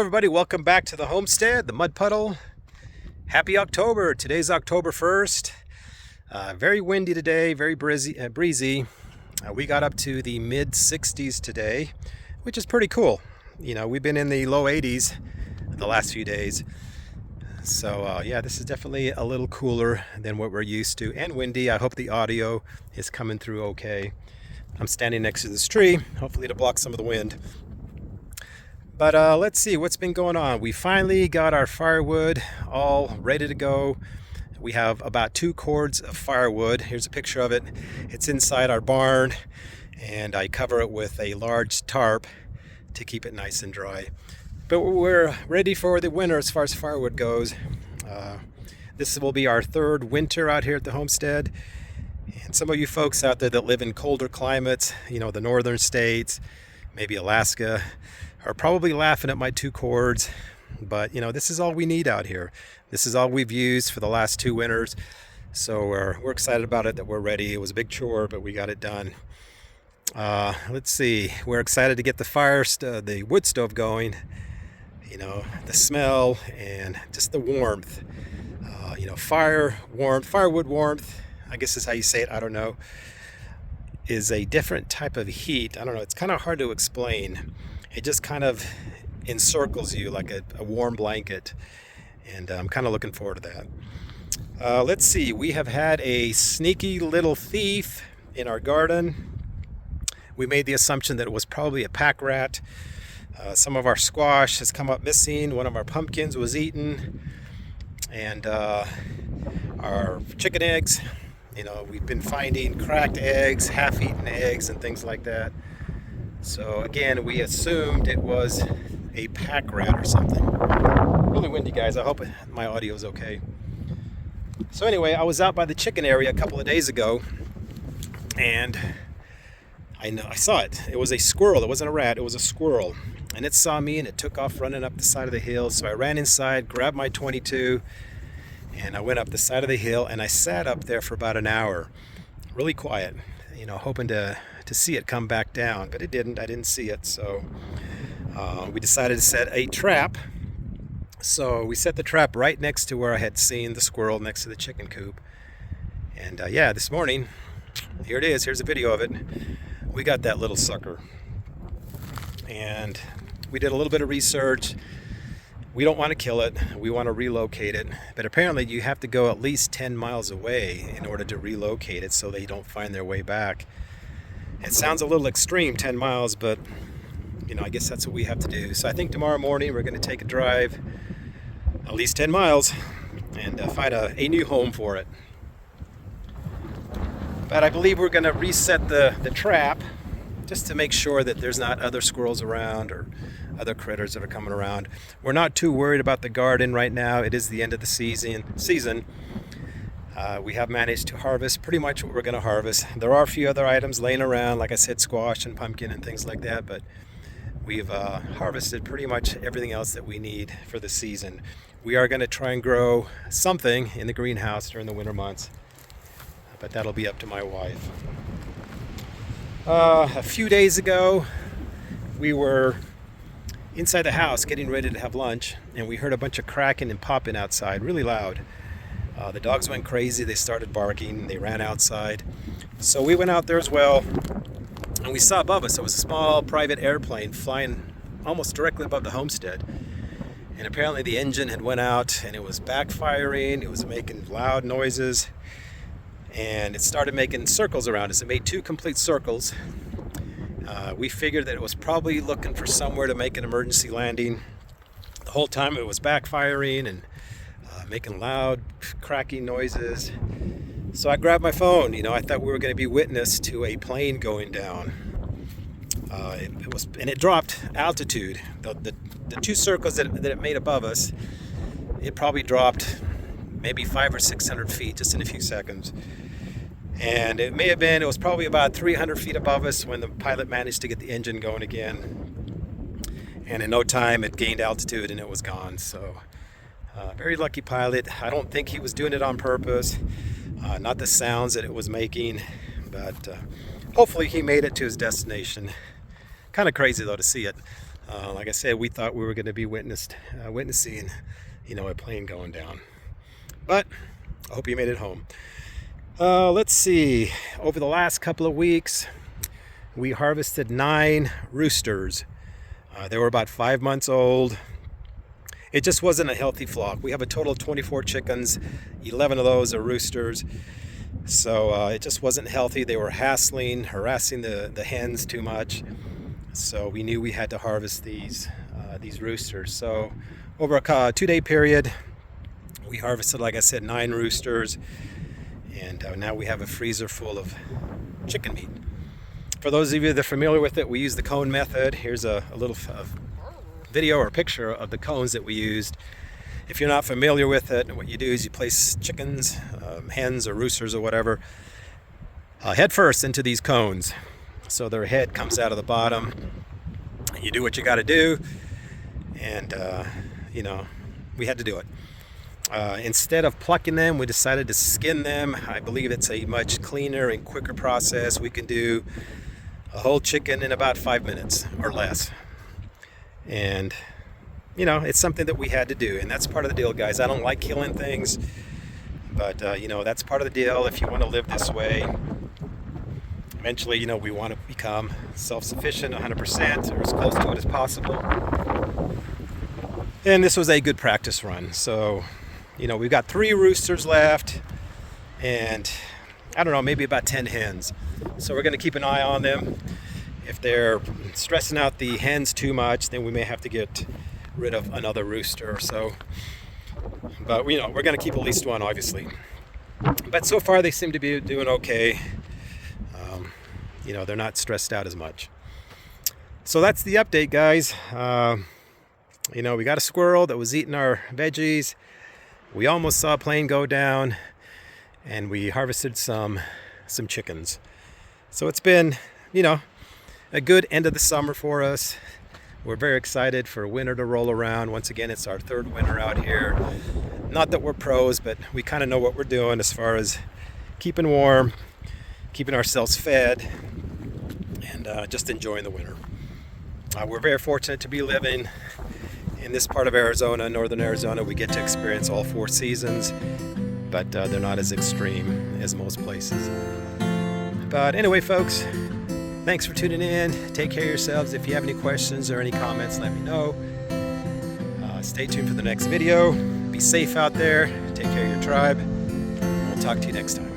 everybody, welcome back to the homestead, the mud puddle. Happy October. Today's October 1st. Very windy today, very breezy. We got up to the mid 60s today, which is pretty cool. You know, we've been in the low 80s the last few days. So yeah, this is definitely a little cooler than what we're used to, and windy. I hope the audio is coming through okay. I'm standing next to this tree, hopefully to block some of the wind. But let's see what's been going on. We finally got our firewood all ready to go. We have about 2 cords of firewood. Here's a picture of it. It's inside our barn, and I cover it with a large tarp to keep it nice and dry. But we're ready for the winter as far as firewood goes. This will be our 3rd winter out here at the homestead. And some of you folks out there that live in colder climates, you know, the northern states, maybe Alaska, are probably laughing at my 2 cords, but you know, this is all we need out here. This is all we've used for the last 2 winters, so we're excited about it, that we're ready. It was a big chore, but we got it done. Let's see, we're excited to get the wood stove going. You know, the smell and just the warmth. You know, firewood warmth, I guess is how you say it, I don't know, is a different type of heat. I don't know, it's kind of hard to explain. It just kind of encircles you like a warm blanket, and I'm kind of looking forward to that. Let's see, we have had a sneaky little thief in our garden. We made the assumption that it was probably a pack rat. Some of our squash has come up missing. One of our pumpkins was eaten, and our chicken eggs. You know, we've been finding cracked eggs, half-eaten eggs, and things like that. So again, we assumed it was a pack rat or something. Really windy, guys. I hope my audio is okay. So anyway, I was out by the chicken area a couple of days ago, and I saw it. It was a squirrel. It wasn't a rat. It was a squirrel. And it saw me, and it took off running up the side of the hill. So I ran inside, grabbed my .22, and I went up the side of the hill, and I sat up there for about an hour. Really quiet, you know, hoping to see it come back down, but it didn't. I didn't see it, so we decided to set a trap. So we set the trap right next to where I had seen the squirrel, next to the chicken coop. And yeah, this morning, here it is. Here's a video of it. We got that little sucker, and we did a little bit of research. We don't want to kill it. We want to relocate it. But apparently you have to go at least 10 miles away in order to relocate it so they don't find their way back. It sounds a little extreme, 10 miles, but you know, I guess that's what we have to do. So I think tomorrow morning we're going to take a drive at least 10 miles and find a new home for it. But I believe we're going to reset the trap just to make sure that there's not other squirrels around or other critters that are coming around. We're not too worried about the garden right now. It is the end of the season. We have managed to harvest pretty much what we're going to harvest. There are a few other items laying around, like I said, squash and pumpkin and things like that, but we've harvested pretty much everything else that we need for the season. We are going to try and grow something in the greenhouse during the winter months, but that'll be up to my wife. A few days ago, we were inside the house getting ready to have lunch, and we heard a bunch of cracking and popping outside, really loud. The dogs went crazy. They started barking. They ran outside. So we went out there as well, and we saw above us, it was a small private airplane flying almost directly above the homestead. And apparently the engine had went out, and it was backfiring. It was making loud noises, and it started making circles around us. It made 2 complete circles. We figured that it was probably looking for somewhere to make an emergency landing. The whole time it was backfiring and making loud cracking noises. So I grabbed my phone. You know, I thought we were going to be witness to a plane going down. And it dropped altitude. The 2 circles that it made above us, it probably dropped maybe 500 or 600 feet just in a few seconds. And it was probably about 300 feet above us when the pilot managed to get the engine going again. And in no time it gained altitude and it was gone. So very lucky pilot. I don't think he was doing it on purpose. Not the sounds that it was making, but hopefully he made it to his destination. Kind of crazy though to see it. Like I said, we thought we were going to be witnessing, a plane going down. But I hope you made it home. Let's see. Over the last couple of weeks, we harvested 9 roosters. They were about 5 months old. It just wasn't a healthy flock. We have a total of 24 chickens. 11 of those are roosters. So it just wasn't healthy. They were harassing the hens too much. So we knew we had to harvest these roosters. So over a 2-day period, we harvested, like I said, 9 roosters. And now we have a freezer full of chicken meat. For those of you that are familiar with it, we use the cone method. Here's a little video or picture of the cones that we used. If you're not familiar with it, what you do is you place chickens, hens or roosters or whatever, head first into these cones. So their head comes out of the bottom. You do what you got to do, and we had to do it. Instead of plucking them, we decided to skin them. I believe it's a much cleaner and quicker process. We can do a whole chicken in about 5 minutes or less. And it's something that we had to do, and that's part of the deal, guys. I don't like killing things, but that's part of the deal. If you want to live this way, eventually, we want to become self-sufficient 100% or as close to it as possible. And this was a good practice run. So, we've got 3 roosters left, and I don't know, maybe about 10 hens. So we're going to keep an eye on them. If they're stressing out the hens too much, then we may have to get rid of another rooster or so. But we're going to keep at least one, obviously. But so far they seem to be doing okay. They're not stressed out as much. So that's the update, guys. We got a squirrel that was eating our veggies. We almost saw a plane go down, and we harvested some chickens. So it's been, a good end of the summer for us. We're very excited for winter to roll around. Once again, it's our 3rd winter out here. Not that we're pros, but we kind of know what we're doing as far as keeping warm, keeping ourselves fed, and just enjoying the winter. We're very fortunate to be living in this part of Arizona, northern Arizona. We get to experience all 4 seasons, but they're not as extreme as most places. But anyway, folks, thanks for tuning in. Take care of yourselves. If you have any questions or any comments, let me know. Stay tuned for the next video. Be safe out there. Take care of your tribe. We'll talk to you next time.